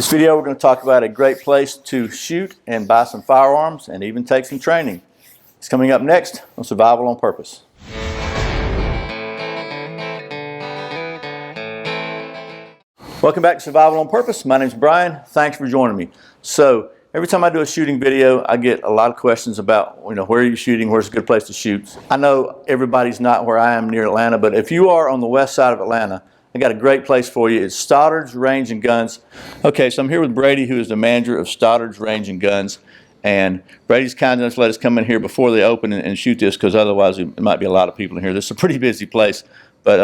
This video we're going to talk about a great place to shoot and buy some firearms and even take some training. It's coming up next on Survival on Purpose. Welcome back to Survival on Purpose. My name's Brian. Thanks for joining me. So every time I do a shooting video, I get a lot of questions about, where are you shooting? Where's a good place to shoot? I know everybody's not where I am near Atlanta, but if you are on the west side of Atlanta, I got a great place for you. It's Stoddard's Range and Guns. Okay, so I'm here with Brady, who is the manager of Stoddard's Range and Guns. And Brady's kind enough to let us come in here before they open and shoot this, because otherwise there might be a lot of people in here. This is a pretty busy place. But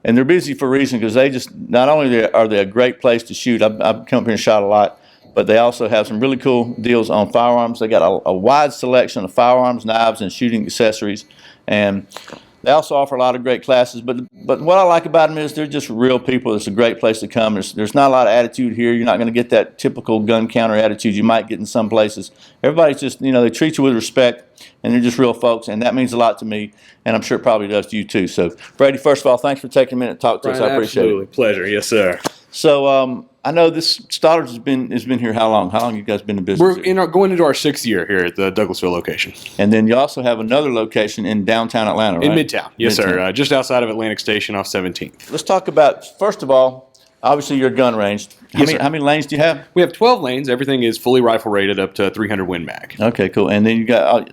and they're busy for a reason, because they just, not only are they a great place to shoot, I've come up here and shot a lot, but they also have some really cool deals on firearms. They got a wide selection of firearms, knives, and shooting accessories. And they also offer a lot of great classes, but what I like about them is they're just real people. It's a great place to come. There's not a lot of attitude here. You're not going to get that typical gun counter attitude you might get in some places. Everybody's just, they treat you with respect, and they're just real folks, and that means a lot to me, and I'm sure it probably does to you too. So, Brady, first of all, thanks for taking a minute to talk to us. I appreciate it. Absolutely. Pleasure. Yes, sir. So, I know this Stoddard's has been here how long? How long have you guys been in business? We're going into our 6th year here at the Douglasville location. And then you also have another location in downtown Atlanta, right? In Midtown. Yes, sir. Just outside of Atlantic Station off 17th. Let's talk about, first of all, obviously your gun range. How many lanes do you have? We have 12 lanes. Everything is fully rifle rated up to 300 Win Mag. Okay, cool. And then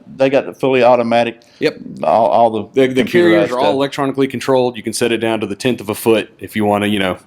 they got the fully automatic. Yep. All the carriers are all electronically controlled. You can set it down to the 10th of a foot if you want to,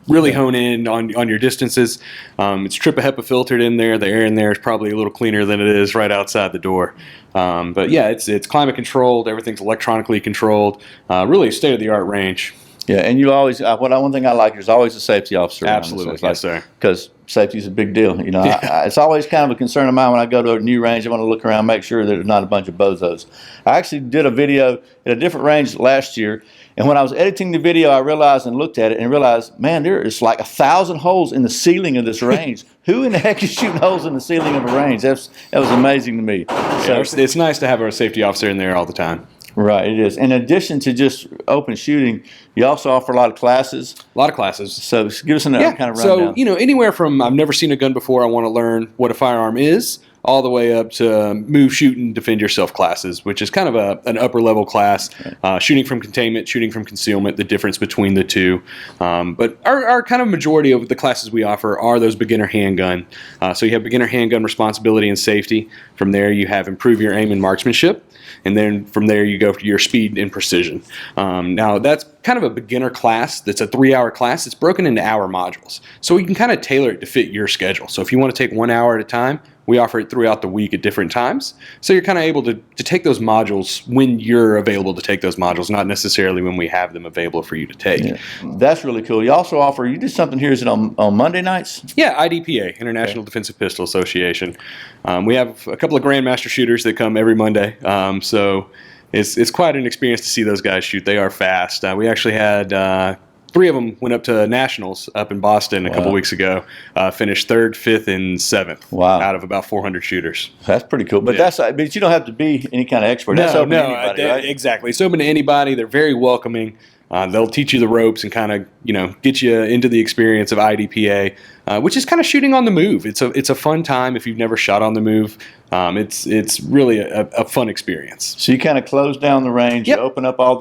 really hone in on your distances. It's triple HEPA filtered in there. The air in there is probably a little cleaner than it is right outside the door. But yeah, it's climate controlled. Everything's electronically controlled. Really a state-of-the-art range. Yeah, and you always, one thing I like, there's always a safety officer. Absolutely, yes, sir. Because safety is a big deal. It's always kind of a concern of mine when I go to a new range. I want to look around, make sure that there's not a bunch of bozos. I actually did a video at a different range last year, and when I was editing the video, I realized and looked at it and realized, man, there is like 1,000 holes in the ceiling of this range. Who in the heck is shooting holes in the ceiling of a range? That was amazing to me. So it's nice to have a safety officer in there all the time. Right, it is. In addition to just open shooting, you also offer a lot of classes. A lot of classes. So give us kind of rundown. So, anywhere from I've never seen a gun before, I want to learn what a firearm is, all the way up to move, shoot, and defend yourself classes, which is kind of an upper level class. Shooting from containment, shooting from concealment, the difference between the two. But our kind of majority of the classes we offer are those beginner handgun. So you have beginner handgun responsibility and safety. From there you have improve your aim and marksmanship. And then from there you go to your speed and precision. Now that's kind of a beginner class. That's a 3-hour class. It's broken into hour modules. So you can kind of tailor it to fit your schedule. So if you want to take 1 hour at a time, we offer it throughout the week at different times. So you're kind of able to take those modules when you're available to take those modules, not necessarily when we have them available for you to take. Yeah. That's really cool. You also offer, you do something here, is it on Monday nights? Yeah, IDPA, International Defensive Pistol Association. We have a couple of Grandmaster shooters that come every Monday. So it's quite an experience to see those guys shoot. They are fast. We actually had 3 of them went up to nationals up in Boston a couple weeks ago. Finished 3rd, 5th, and 7th out of about 400 shooters. That's pretty cool. But but you don't have to be any kind of expert. That's open to anybody, right? Exactly. It's open to anybody. They're very welcoming. They'll teach you the ropes and kind of get you into the experience of IDPA, which is kind of shooting on the move. It's a fun time if you've never shot on the move. It's really a fun experience. So you kind of close down the range. Yep. You open up all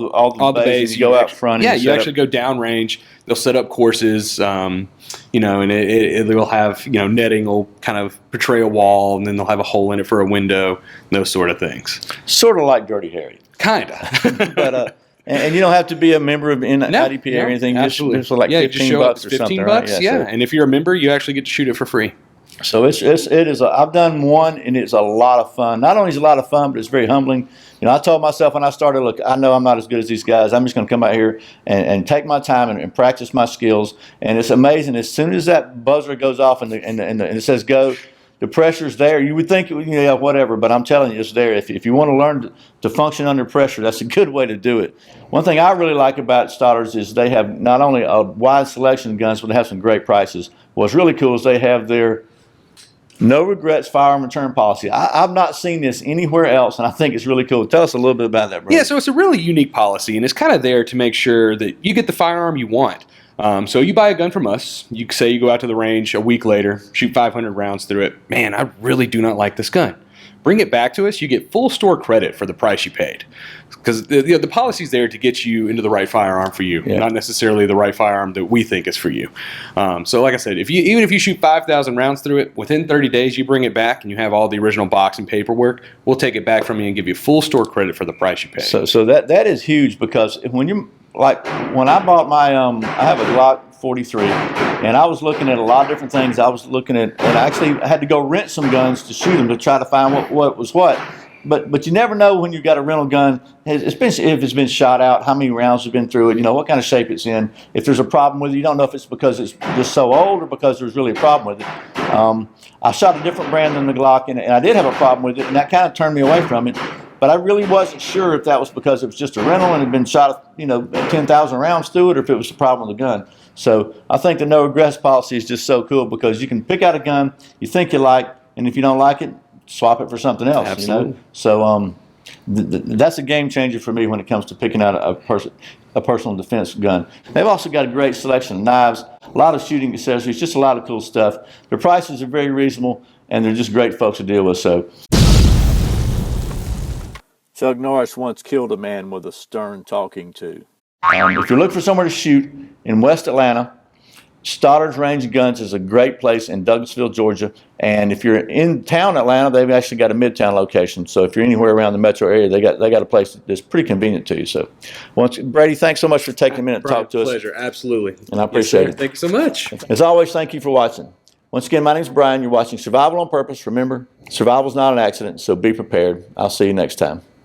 the bays. You go out front. Yeah, you actually go down range. They'll set up courses. And they'll have netting will kind of portray a wall, and then they'll have a hole in it for a window. Those sort of things. Sort of like Dirty Harry. Kinda. But and you don't have to be a member of IDPA or anything. Absolutely. Just like $15 or something. $15, yeah. And if you're a member, you actually get to shoot it for free. So it is. I've done one, and it's a lot of fun. Not only is it a lot of fun, but it's very humbling. I told myself when I started, look, I know I'm not as good as these guys. I'm just going to come out here and take my time and practice my skills. And it's amazing. As soon as that buzzer goes off and it says go, the pressure's there. You would think, whatever, but I'm telling you, it's there. If you want to learn to function under pressure, that's a good way to do it. One thing I really like about Stoddard's is they have not only a wide selection of guns, but they have some great prices. What's really cool is they have their no regrets firearm return policy. I've not seen this anywhere else, and I think it's really cool. Tell us a little bit about that, Brady. Yeah, so it's a really unique policy, and it's kind of there to make sure that you get the firearm you want. So you buy a gun from us. You say you go out to the range a week later, shoot 500 rounds through it. Man, I really do not like this gun. Bring it back to us. You get full store credit for the price you paid. Because the policy's there to get you into the right firearm for you, not necessarily the right firearm that we think is for you. So like I said, even if you shoot 5,000 rounds through it, within 30 days you bring it back and you have all the original box and paperwork, we'll take it back from you and give you full store credit for the price you paid. So that is huge, because when you when I bought my I have a Glock 43, and I was looking at a lot of different things. I was looking at, and I actually had to go rent some guns to shoot them to try to find what was what. But you never know when you've got a rental gun, if it's been shot out, how many rounds have been through it, what kind of shape it's in. If there's a problem with it, you don't know if it's because it's just so old or because there's really a problem with it. I shot a different brand than the Glock, and I did have a problem with it, and that kind of turned me away from it. But I really wasn't sure if that was because it was just a rental and had been shot, 10,000 rounds through it, or if it was the problem with the gun. So I think the no regrets policy is just so cool, because you can pick out a gun you think you like, and if you don't like it, swap it for something else. Absolutely. So that's a game changer for me when it comes to picking out a personal defense gun. They've also got a great selection of knives, a lot of shooting accessories, just a lot of cool stuff. Their prices are very reasonable, and they're just great folks to deal with. So Chuck Norris once killed a man with a stern talking to. If you're looking for somewhere to shoot in West Atlanta, Stoddard's Range of Guns is a great place in Douglasville, Georgia. And if you're in town Atlanta, they've actually got a Midtown location. So if you're anywhere around the metro area, they got a place that's pretty convenient to you. So, Brady, thanks so much for taking a minute to talk to us. Pleasure, absolutely. And I appreciate it. Thank you so much. As always, thank you for watching. Once again, my name is Brian. You're watching Survival on Purpose. Remember, survival is not an accident, so be prepared. I'll see you next time.